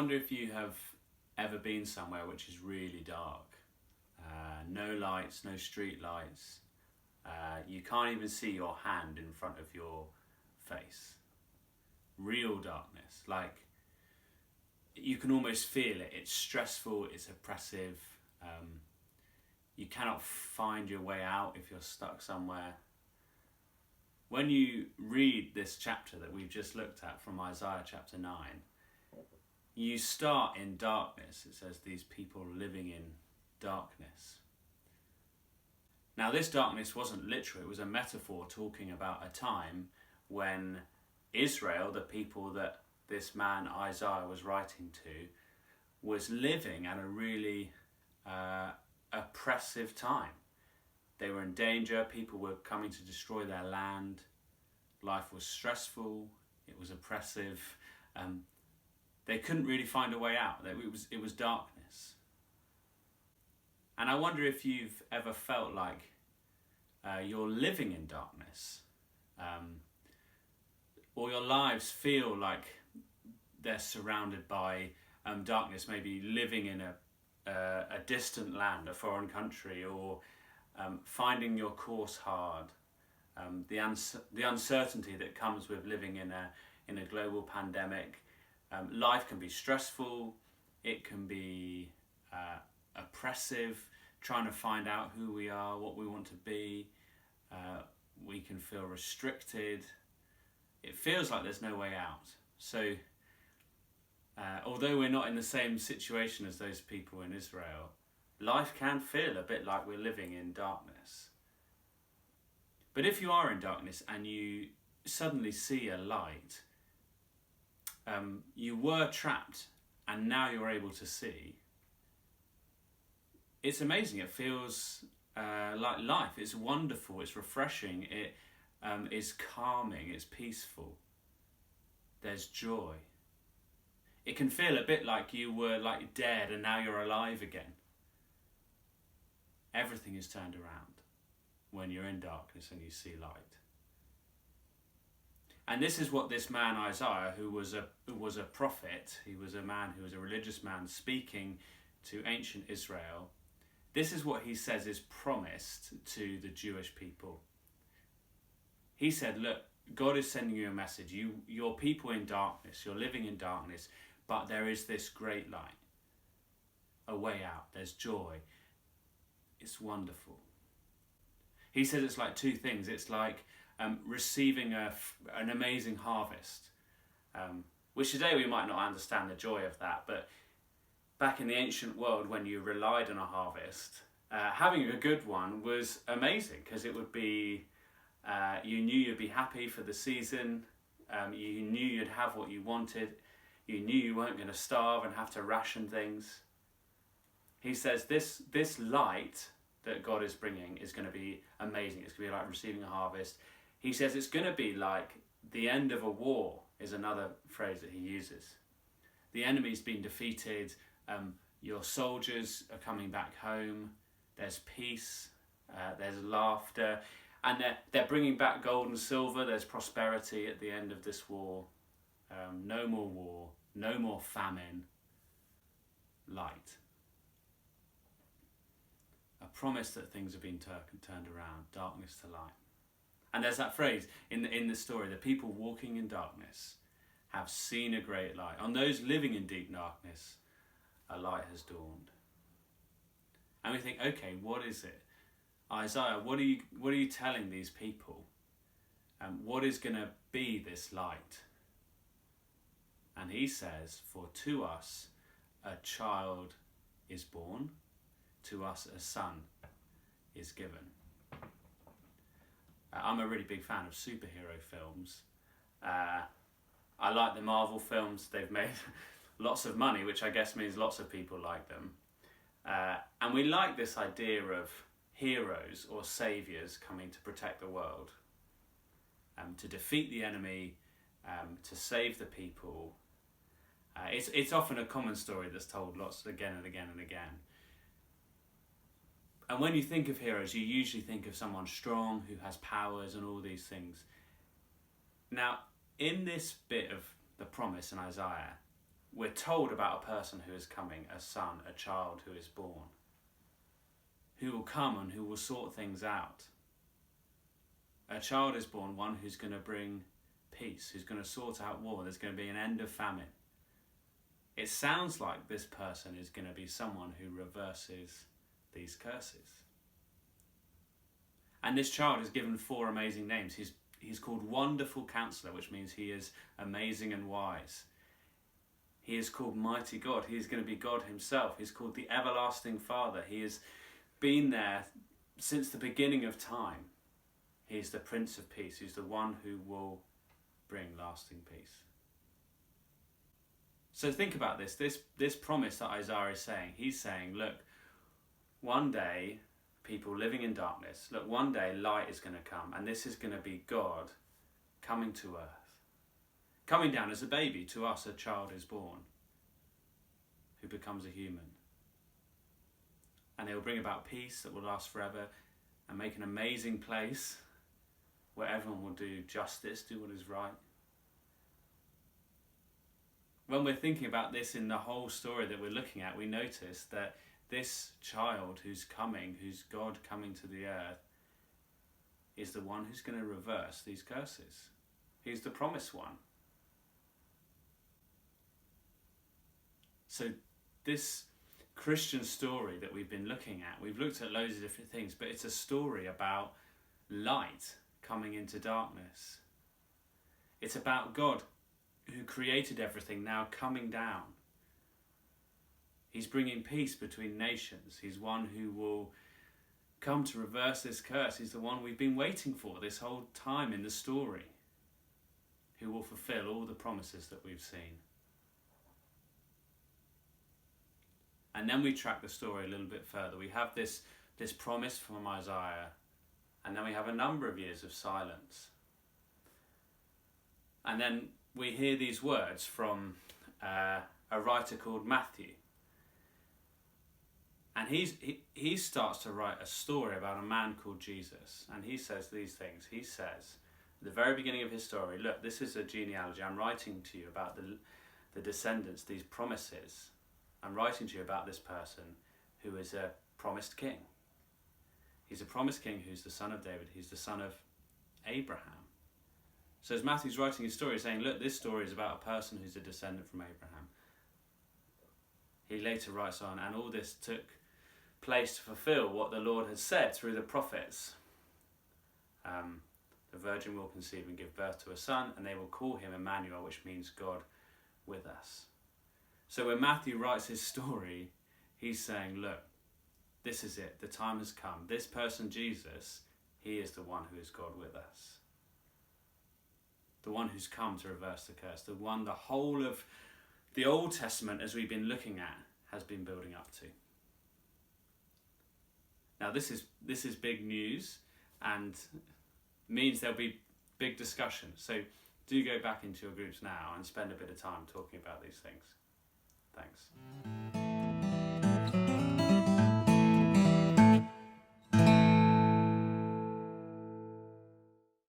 wonder if you have ever been somewhere which is really dark. No lights, no street lights. You can't even see your hand in front of your face. Real darkness. Like, you can almost feel it. It's stressful, it's oppressive. You cannot find your way out if you're stuck somewhere. When you read this chapter that we've just looked at from Isaiah chapter 9, you start in darkness. It says these people living in darkness. Now, this darkness wasn't literal. It was a metaphor talking about a time when Israel, the people that this man Isaiah was writing to, was living at a really oppressive time. They were in danger. People were coming to destroy their land. Life was stressful. It was oppressive. They couldn't really find a way out. It was darkness. And I wonder if you've ever felt like you're living in darkness, or your lives feel like they're surrounded by darkness, maybe living in a distant land, a foreign country, or finding your course hard, the uncertainty that comes with living in a global pandemic. Life can be stressful, it can be oppressive, trying to find out who we are, what we want to be. We can feel restricted. It feels like there's no way out. So, although we're not in the same situation as those people in Israel, life can feel a bit like we're living in darkness. But if you are in darkness and you suddenly see a light, you were trapped and now you're able to see, it's amazing. It feels like life. It's wonderful, it's refreshing, it is calming, it's peaceful. There's joy. It can feel a bit like you were like dead and now you're alive again. Everything is turned around when you're in darkness and you see light. And this is what this man Isaiah, who was a prophet, he was a man who was a religious man speaking to ancient Israel, this is what he says is promised to the Jewish people. He said, look, God is sending you a message. You're people in darkness, you're living in darkness, but there is this great light, a way out, there's joy. It's wonderful. He says it's like two things. It's like receiving an amazing harvest, which today we might not understand the joy of that, but back in the ancient world when you relied on a harvest, having a good one was amazing because it would be, you knew you'd be happy for the season, you knew you'd have what you wanted, you knew you weren't going to starve and have to ration things. He says this light that God is bringing is going to be amazing. It's going to be like receiving a harvest. He says it's going to be like the end of a war, is another phrase that he uses. The enemy's been defeated. Your soldiers are coming back home. There's peace. There's laughter. And they're bringing back gold and silver. There's prosperity at the end of this war. No more war. No more famine. Light. A promise that things have been turned around, darkness to light. And there's that phrase in the story, the people walking in darkness have seen a great light. On those living in deep darkness, a light has dawned. And we think, okay, what is it? Isaiah, what are you telling these people? What is going to be this light? And he says, for to us a child is born, to us a son is given. I'm a really big fan of superhero films. I like the Marvel films. They've made lots of money, which I guess means lots of people like them. And we like this idea of heroes or saviours coming to protect the world, to defeat the enemy, to save the people. It's often a common story that's told lots again and again and again. And when you think of heroes, you usually think of someone strong who has powers and all these things. Now, in this bit of the promise in Isaiah, we're told about a person who is coming, a son, a child who is born, who will come and who will sort things out. A child is born, one who's going to bring peace, who's going to sort out war. There's going to be an end of famine. It sounds like this person is going to be someone who reverses these curses. And this child is given 4 amazing names. He's called Wonderful Counselor, which means he is amazing and wise. He is called Mighty God. He is going to be God himself. He's called the Everlasting Father. He has been there since the beginning of time. He is the Prince of Peace. He's the one who will bring lasting peace. So think about this promise that Isaiah is saying. He's saying, look, one day, people living in darkness, look, one day light is going to come, and this is going to be God coming to earth. Coming down as a baby. To us, a child is born who becomes a human. And they will bring about peace that will last forever and make an amazing place where everyone will do justice, do what is right. When we're thinking about this in the whole story that we're looking at, we notice that this child who's coming, who's God coming to the earth, is the one who's going to reverse these curses. He's the promised one. So this Christian story that we've been looking at, we've looked at loads of different things, but it's a story about light coming into darkness. It's about God who created everything now coming down. He's bringing peace between nations. He's one who will come to reverse this curse. He's the one we've been waiting for this whole time in the story, who will fulfill all the promises that we've seen. And then we track the story a little bit further. We have this promise from Isaiah, and then we have a number of years of silence. And then we hear these words from a writer called Matthew. And he starts to write a story about a man called Jesus. And he says these things. He says, at the very beginning of his story, look, this is a genealogy. I'm writing to you about the descendants, these promises. I'm writing to you about this person who is a promised king. He's a promised king who's the son of David. He's the son of Abraham. So as Matthew's writing his story, he's saying, look, this story is about a person who's a descendant from Abraham. He later writes on, and all this took place to fulfill what the Lord had said through the prophets. The virgin will conceive and give birth to a son, and they will call him Emmanuel, which means God with us. So when Matthew writes his story, he's saying, look, this is it. The time has come. This person, Jesus, he is the one who is God with us. The one who's come to reverse the curse. The one the whole of the Old Testament, as we've been looking at, has been building up to. Now this is big news and means there'll be big discussions. So do go back into your groups now and spend a bit of time talking about these things. Thanks.